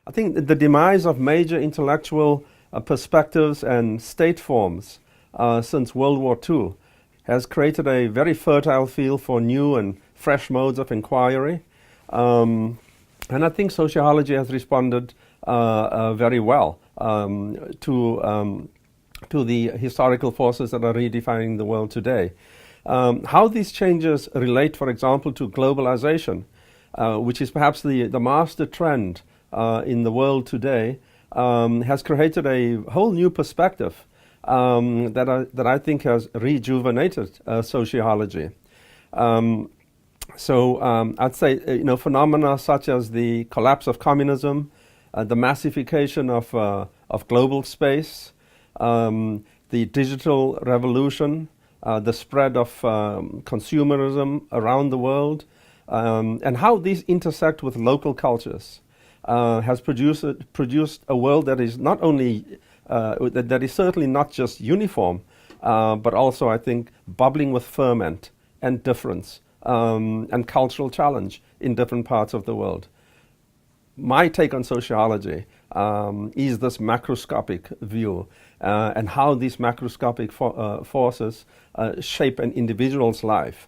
I think the demise of major intellectual perspectives and state forms since World War II has created a very fertile field for new and fresh modes of inquiry. And I think sociology has responded very well to the historical forces that are redefining the world today. How these changes relate, for example, to globalization, which is perhaps the master trend in the world today, has created a whole new perspective that I think has rejuvenated sociology. I'd say phenomena such as the collapse of communism, the massification of global space, the digital revolution, the spread of consumerism around the world, and how these intersect with local cultures has produced a world that is not only that is certainly not just uniform, but also, I think, bubbling with ferment and difference and cultural challenge in different parts of the world. My take on sociology is this macroscopic view and how these macroscopic forces shape an individual's life.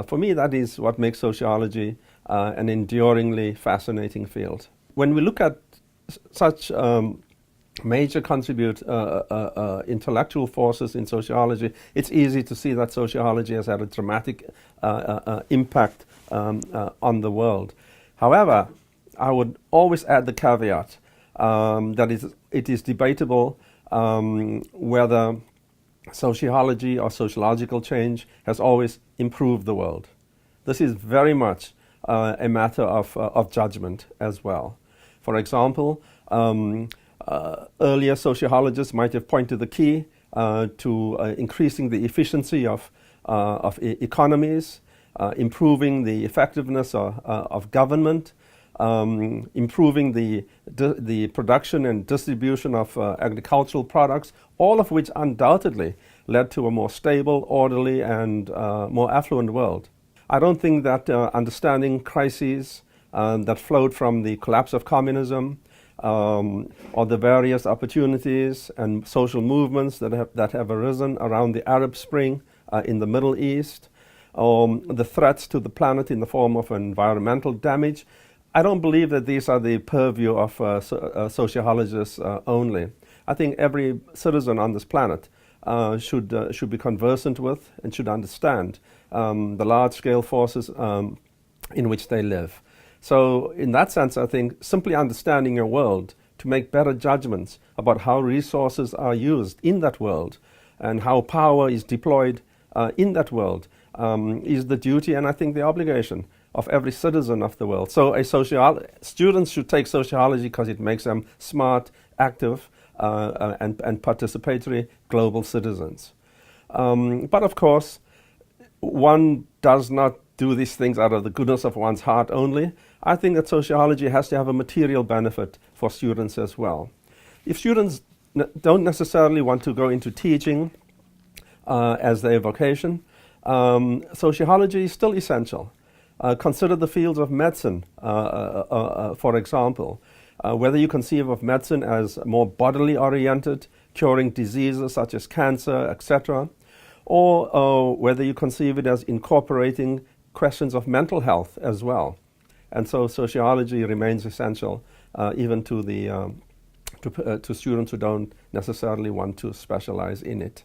For me, that is what makes sociology an enduringly fascinating field. When we look at such major intellectual forces in sociology, it's easy to see that sociology has had a dramatic impact on the world. However, I would always add the caveat that it is debatable whether sociology or sociological change has always improved the world. This is very much a matter of judgment as well. For example, earlier sociologists might have pointed the key to increasing the efficiency of economies, improving the effectiveness of government, improving the production and distribution of agricultural products, all of which undoubtedly led to a more stable, orderly, and more affluent world. I don't think that understanding crises that flowed from the collapse of communism or the various opportunities and social movements that have arisen around the Arab Spring in the Middle East, the threats to the planet in the form of environmental damage. I don't believe that these are the purview of sociologists only. I think every citizen on this planet should be conversant with and should understand the large-scale forces in which they live. So in that sense, I think simply understanding your world to make better judgments about how resources are used in that world and how power is deployed in that world is the duty and I think the obligation of every citizen of the world. So students should take sociology because it makes them smart, active, and participatory global citizens. But of course, one does not do these things out of the goodness of one's heart only. I think that sociology has to have a material benefit for students as well. If students don't necessarily want to go into teaching as their vocation, sociology is still essential. Consider the fields of medicine, for example. Whether you conceive of medicine as more bodily oriented, curing diseases such as cancer, etc., or whether you conceive it as incorporating questions of mental health as well. And so sociology remains essential even to students who don't necessarily want to specialize in it.